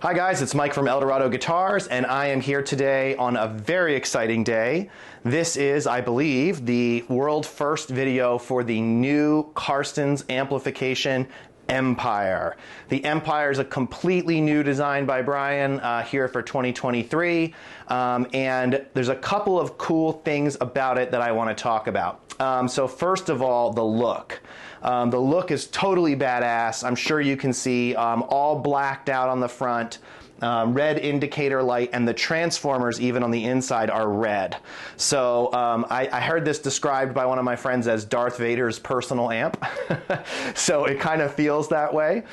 Hi guys, it's Mike from Eldorado Guitars, and I am here today on a very exciting day. This is, I believe, the world first video for the new Carstens Amplification Empire. The Empire is a completely new design by Brian here for 2023, and there's a couple of cool things about it that I want to talk about. So first of all, the look. The look is totally badass. I'm sure you can see all blacked out on the front. Red indicator light, and the transformers even on the inside are red. So I heard this described by one of my friends as Darth Vader's personal amp. So it kind of feels that way.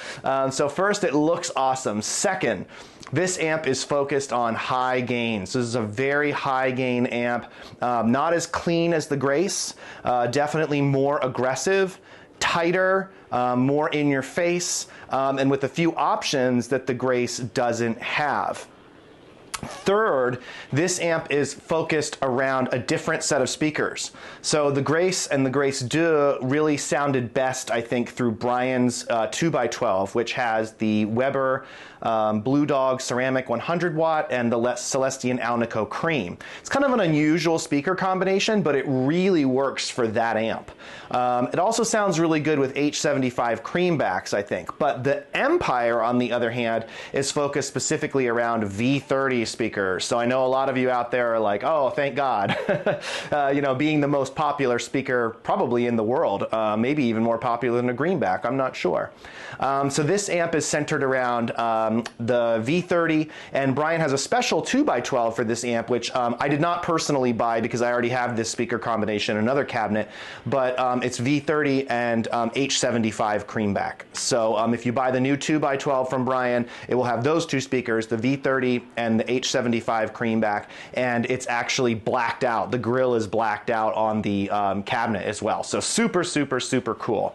So first, it looks awesome. Second, this amp is focused on high gains. This is a very high gain amp. Not as clean as the Grace, definitely more aggressive, tighter, more in your face, and with a few options that the Grace doesn't have. Third, this amp is focused around a different set of speakers. So the Grace and the Grace 2 really sounded best, I think, through Brian's 2x12, which has the Weber Blue Dog ceramic 100 watt and the Celestion Alnico Cream. It's kind of an unusual speaker combination, but it really works for that amp. It also sounds really good with H75 cream backs, I think. But the Empire, on the other hand, is focused specifically around V30 speakers. So I know a lot of you out there are like, oh, thank God. You know, being the most popular speaker probably in the world, maybe even more popular than a greenback, I'm not sure. So this amp is centered around the V30, and Brian has a special 2x12 for this amp, which I did not personally buy because I already have this speaker combination in another cabinet, but it's V30 and H75 creamback. So if you buy the new 2x12 from Brian, it will have those two speakers, the V30 and the H75 creamback, and it's actually blacked out. The grill is blacked out on the cabinet as well. So super, super, super cool.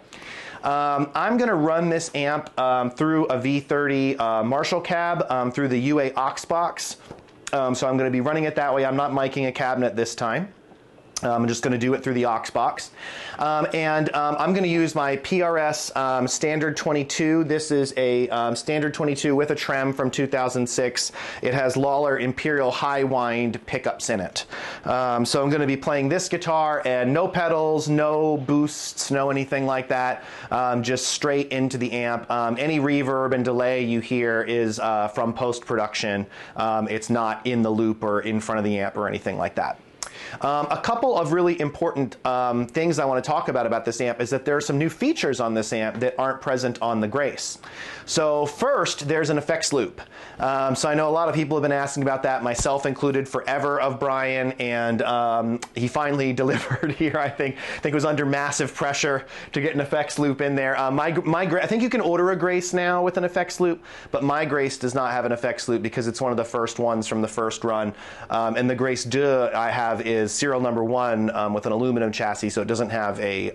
I'm going to run this amp through a V30 Marshall cab through the UA aux box. So I'm going to be running it that way. I'm not miking a cabinet this time. I'm just going to do it through the aux box. I'm going to use my PRS Standard 22. This is a Standard 22 with a trem from 2006. It has Lollar Imperial high wind pickups in it. So I'm going to be playing this guitar, and no pedals, no boosts, no anything like that. Just straight into the amp. Any reverb and delay you hear is from post-production. It's not in the loop or in front of the amp or anything like that. A couple of really important things I want to talk about this amp is that there are some new features on this amp that aren't present on the Grace. So first, there's an effects loop. So I know a lot of people have been asking about that, myself included, forever of Brian, and he finally delivered here. I think it was under massive pressure to get an effects loop in there. I think you can order a Grace now with an effects loop, but my Grace does not have an effects loop because it's one of the first ones from the first run, and the Grace 2 I have is serial number 1 with an aluminum chassis, so it doesn't have a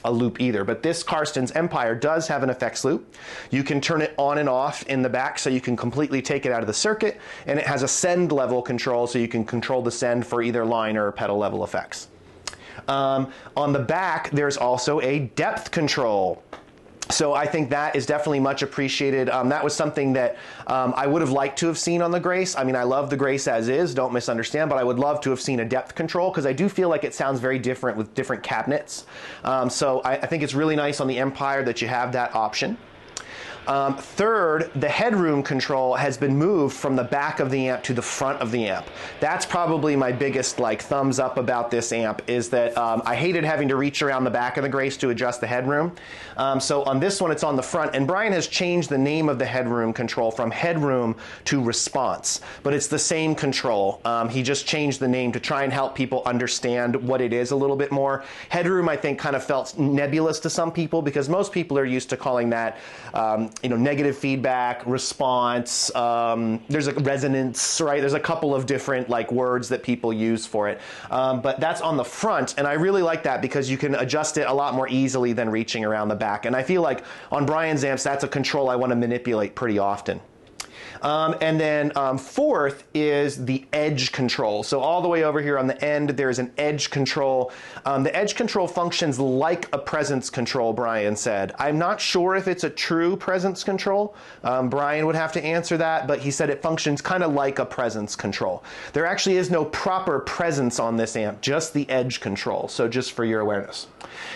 loop either. But this Carstens Empire does have an effects loop. You can turn it on and off in the back, so you can completely take it out of the circuit, and it has a send level control, so you can control the send for either line or pedal level effects. On the back, there's also a depth control. So I think that is definitely much appreciated. That was something that I would have liked to have seen on the Grace. I mean, I love the Grace as is, don't misunderstand, but I would love to have seen a depth control because I do feel like it sounds very different with different cabinets. So I think it's really nice on the Empire that you have that option. Third, the headroom control has been moved from the back of the amp to the front of the amp. That's probably my biggest thumbs up about this amp, is that I hated having to reach around the back of the Grace to adjust the headroom. So on this one, it's on the front, and Brian has changed the name of the headroom control from headroom to response, but it's the same control. He just changed the name to try and help people understand what it is a little bit more. Headroom, I think, kind of felt nebulous to some people because most people are used to calling that negative feedback, response, there's a resonance, right? There's a couple of different words that people use for it. But that's on the front, and I really like that because you can adjust it a lot more easily than reaching around the back. And I feel like on Brian's amps, that's a control I want to manipulate pretty often. And then fourth is the edge control. So all the way over here on the end, there's an edge control. The edge control functions like a presence control, Brian said. I'm not sure if it's a true presence control. Brian would have to answer that, but he said it functions kind of like a presence control. There actually is no proper presence on this amp, just the edge control. So just for your awareness.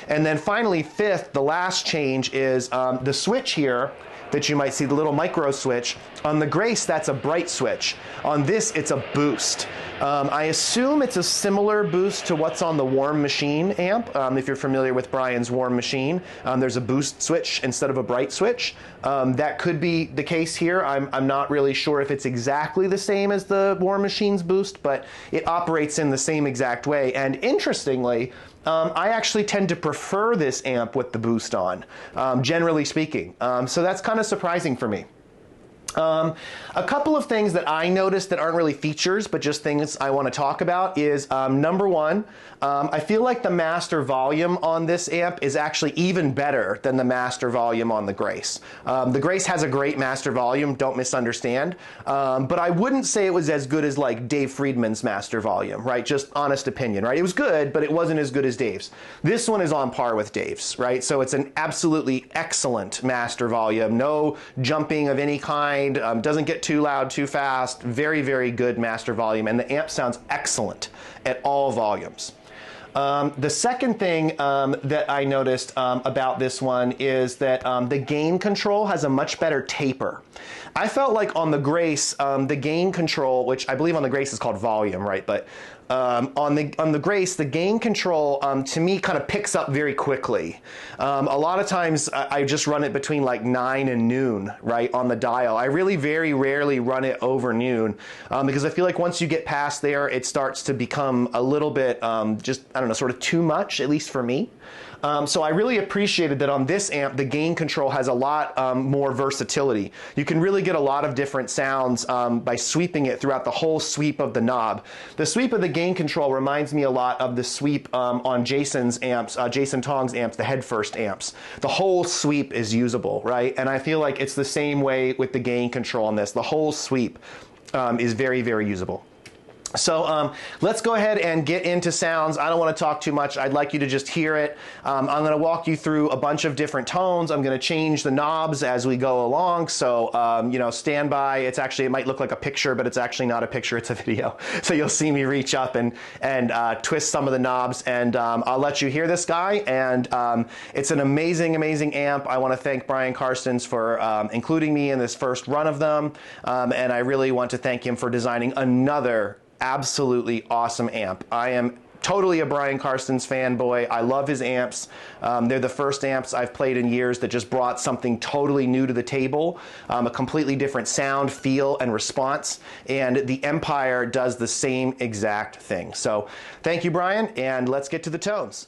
And then finally, fifth, the last change is the switch here that you might see, the little micro switch. On the Grace, that's a bright switch. On this, it's a boost. I assume it's a similar boost to what's on the Warm Machine amp. If you're familiar with Brian's Warm Machine, there's a boost switch instead of a bright switch. That could be the case here. I'm not really sure if it's exactly the same as the Warm Machine's boost, but it operates in the same exact way. And interestingly, I actually tend to prefer this amp with the boost on, generally speaking. So that's kind of surprising for me. A couple of things that I noticed that aren't really features, but just things I want to talk about is, number one, I feel like the master volume on this amp is actually even better than the master volume on the Grace. The Grace has a great master volume, don't misunderstand, but I wouldn't say it was as good as like Dave Friedman's master volume, right? Just honest opinion, right? It was good, but it wasn't as good as Dave's. This one is on par with Dave's, right? So it's an absolutely excellent master volume, no jumping of any kind. Doesn't get too loud too fast, very, very good master volume, and the amp sounds excellent at all volumes. The second thing that I noticed about this one is that the gain control has a much better taper. I felt like on the Grace, the gain control, which I believe on the Grace is called volume, right? But on the Grace, the gain control to me kind of picks up very quickly. A lot of times I just run it between like 9 and noon, right, on the dial. I really very rarely run it over noon because I feel like once you get past there, it starts to become a little bit just, I don't know, sort of too much, at least for me. So I really appreciated that on this amp, the gain control has a lot more versatility. You can really get a lot of different sounds by sweeping it throughout the whole sweep of the knob. The sweep of the gain control reminds me a lot of the sweep on Jason's amps, Jason Tong's amps, the head first amps. The whole sweep is usable, right? And I feel like it's the same way with the gain control on this. The whole sweep is very, very usable. So let's go ahead and get into sounds. I don't want to talk too much. I'd like you to just hear it. I'm going to walk you through a bunch of different tones. I'm going to change the knobs as we go along. So, you know, stand by. It's actually, it might look like a picture, but it's actually not a picture. It's a video. So you'll see me reach up and twist some of the knobs, and I'll let you hear this guy. And it's an amazing, amazing amp. I want to thank Brian Carstens for including me in this first run of them. And I really want to thank him for designing another absolutely awesome amp. I am totally a Brian Carstens fanboy. I love his amps. They're the first amps I've played in years that just brought something totally new to the table, a completely different sound, feel, and response. And the Empire does the same exact thing. So thank you, Brian, and let's get to the tones.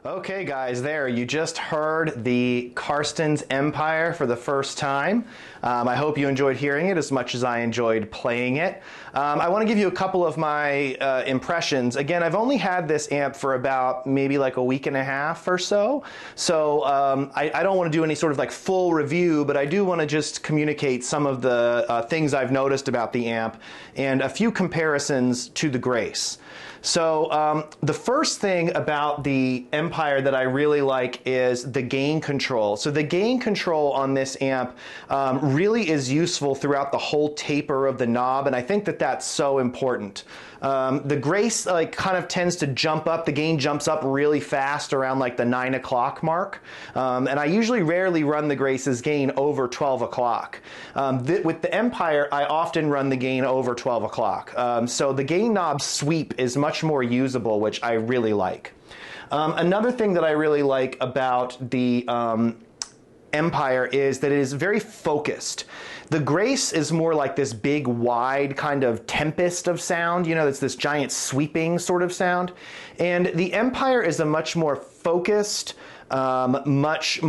Okay guys, there, you just heard the Carstens Empire for the first time. I hope you enjoyed hearing it as much as I enjoyed playing it. I want to give you a couple of my impressions. Again, I've only had this amp for about maybe like a week and a half or so. So I don't want to do any sort of like full review, but I do want to just communicate some of the things I've noticed about the amp and a few comparisons to the Grace. So the first thing about the Empire that I really like is the gain control. So the gain control on this amp really is useful throughout the whole taper of the knob, and I think that that's so important. The Grace kind of tends to jump up, the gain jumps up really fast around like the 9 o'clock mark, and I usually rarely run the Grace's gain over 12 o'clock. With the Empire, I often run the gain over 12 o'clock. So the gain knob sweep is much more usable, which I really like. Another thing that I really like about the Empire is that it is very focused. The Grace is more like this big, wide kind of tempest of sound. You know, it's this giant sweeping sort of sound. And the Empire is a much more focused, much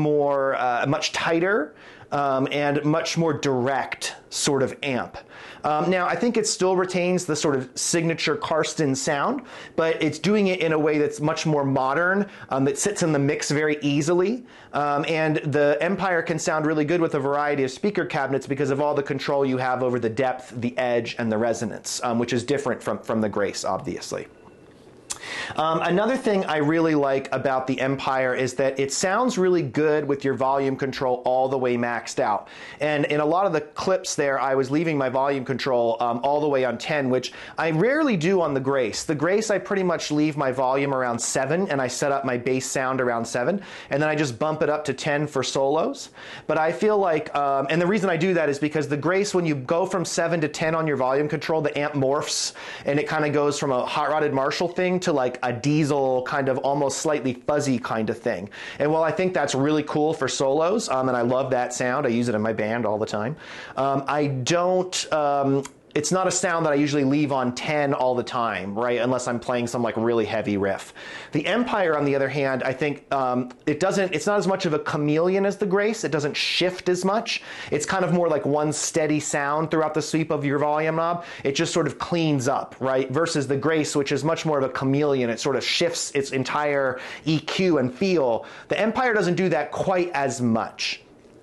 tighter, and much more direct sort of amp. Now, I think it still retains the sort of signature Carstens sound, but it's doing it in a way that's much more modern, that sits in the mix very easily. And the Empire can sound really good with a variety of speaker cabinets because of all the control you have over the depth, the edge, and the resonance, which is different from the Grace, obviously. Another thing I really like about the Empire is that it sounds really good with your volume control all the way maxed out. And in a lot of the clips there, I was leaving my volume control all the way on 10, which I rarely do on the Grace. The Grace, I pretty much leave my volume around 7, and I set up my bass sound around 7, and then I just bump it up to 10 for solos. But I feel like, and the reason I do that is because the Grace, when you go from 7 to 10 on your volume control, the amp morphs, and it kind of goes from a hot-rodded Marshall thing to like a diesel kind of almost slightly fuzzy kind of thing. And while I think that's really cool for solos, and I love that sound, I use it in my band all the time, it's not a sound that I usually leave on 10 all the time, right? Unless I'm playing some like really heavy riff. The Empire, on the other hand, I think it's not as much of a chameleon as the Grace. It doesn't shift as much. It's kind of more like one steady sound throughout the sweep of your volume knob. It just sort of cleans up, right? Versus the Grace, which is much more of a chameleon. It sort of shifts its entire EQ and feel. The Empire doesn't do that quite as much.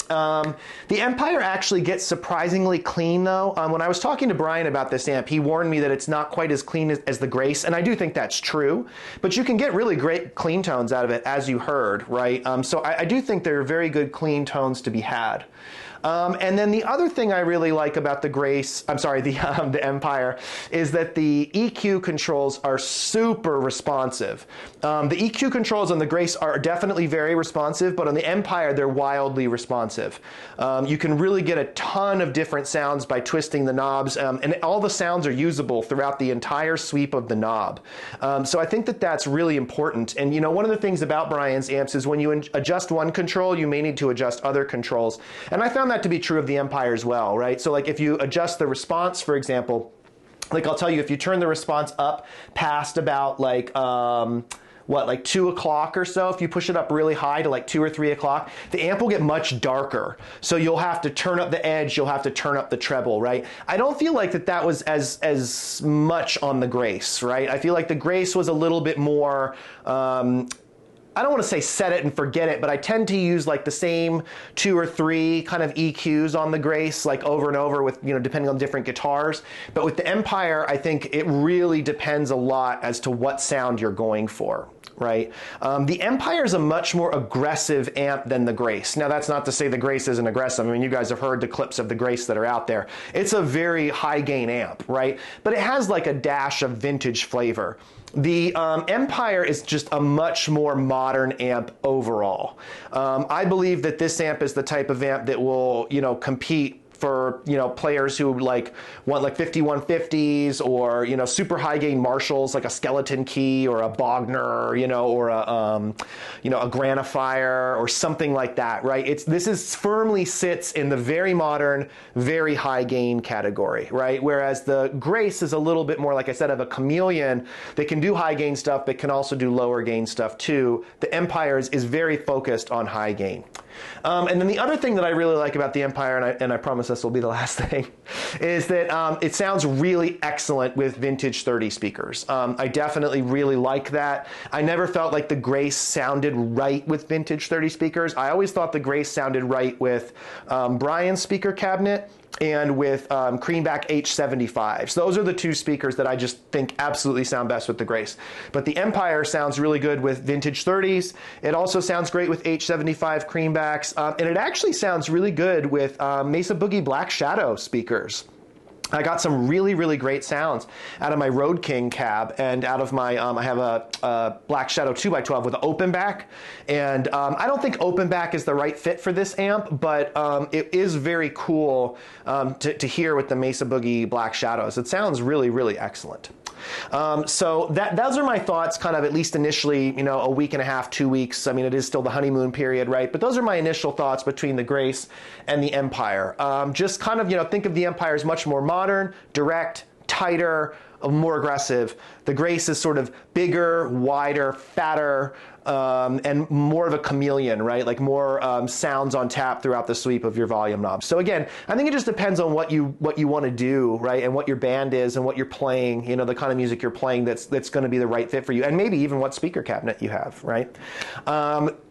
The Empire actually gets surprisingly clean though. When I was talking to Brian about this amp, he warned me that it's not quite as clean as the Grace, and I do think that's true, but you can get really great clean tones out of it, as you heard, right? So I do think there are very good clean tones to be had. And then the other thing I really like about the Grace, the Empire, is that the EQ controls are super responsive. The EQ controls on the Grace are definitely very responsive, but on the Empire, they're wildly responsive. You can really get a ton of different sounds by twisting the knobs, and all the sounds are usable throughout the entire sweep of the knob. So I think that that's really important. And you know, one of the things about Brian's amps is when you adjust one control, you may need to adjust other controls. And I found that to be true of the Empire as well, right? So like if you adjust the response, for example, like I'll tell you, if you turn the response up past about like, like 2 o'clock or so, if you push it up really high to like 2 or 3 o'clock, the amp will get much darker. So you'll have to turn up the edge, you'll have to turn up the treble, right? I don't feel like that was as much on the Grace, right? I feel like the Grace was a little bit more, I don't want to say set it and forget it, but I tend to use like the same 2 or 3 kind of EQs on the Grace, like over and over with, you know, depending on different guitars. But with the Empire, I think it really depends a lot as to what sound you're going for. Right? The Empire is a much more aggressive amp than the Grace. Now, that's not to say the Grace isn't aggressive. I mean, you guys have heard the clips of the Grace that are out there. It's a very high gain amp, right? But it has like a dash of vintage flavor. The Empire is just a much more modern amp overall. I believe that this amp is the type of amp that will, you know, compete for, you know, players who like want like 5150s or, you know, super high gain Marshalls like a Skeleton Key or a Bogner, you know, or a you know, a Granifier or something like that, right? This is firmly sits in the very modern, very high gain category, right? Whereas the Grace is a little bit more, like I said, of a chameleon. They can do high gain stuff, but can also do lower gain stuff too. The Empire is very focused on high gain. And then the other thing that I really like about the Empire, and I promise this will be the last thing, is that it sounds really excellent with vintage 30 speakers. I definitely really like that. I never felt like the Grace sounded right with vintage 30 speakers. I always thought the Grace sounded right with Brian's speaker cabinet and with Creamback H75s. Those are the two speakers that I just think absolutely sound best with the Grace. But the Empire sounds really good with vintage 30s. It also sounds great with H75 Creambacks. And it actually sounds really good with Mesa Boogie Black Shadow speakers. I got some really, really great sounds out of my Road King cab and out of my, I have a Black Shadow 2x12 with an open back. And I don't think open back is the right fit for this amp, but it is very cool to hear with the Mesa Boogie Black Shadows. It sounds really, really excellent. So those are my thoughts, kind of at least initially, you know, a week and a half, 2 weeks. I mean, it is still the honeymoon period, right? But those are my initial thoughts between the Grace and the Empire. Just kind of, you know, think of the Empire as much more modern, direct, tighter, more aggressive. The Grace is sort of bigger, wider, fatter, and more of a chameleon, right? Like more sounds on tap throughout the sweep of your volume knob. So again, I think it just depends on what you want to do, right? And what your band is and what you're playing, you know, the kind of music you're playing that's going to be the right fit for you, and maybe even what speaker cabinet you have, right?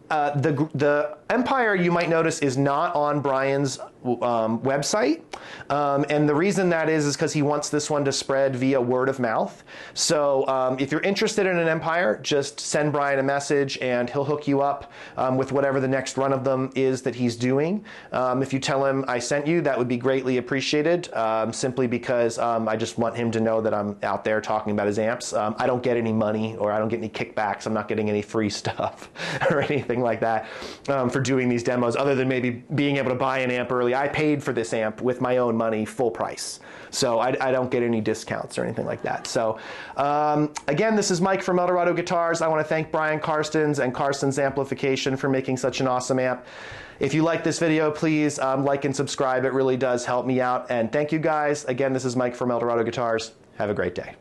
The Empire, you might notice, is not on Brian's website, and the reason that is because he wants this one to spread via word of mouth. So if you're interested in an Empire, just send Brian a message and he'll hook you up with whatever the next run of them is that he's doing. If you tell him I sent you, that would be greatly appreciated, simply because I just want him to know that I'm out there talking about his amps. I don't get any money, or I don't get any kickbacks. I'm not getting any free stuff or anything like that for doing these demos, other than maybe being able to buy an amp early. I paid for this amp with my own money, full price. So I don't get any discounts or anything like that. So again, this is Mike from Eldorado Guitars. I want to thank Brian Carstens and Carstens Amplification for making such an awesome amp. If you like this video, please like and subscribe. It really does help me out. And thank you guys. Again, this is Mike from Eldorado Guitars. Have a great day.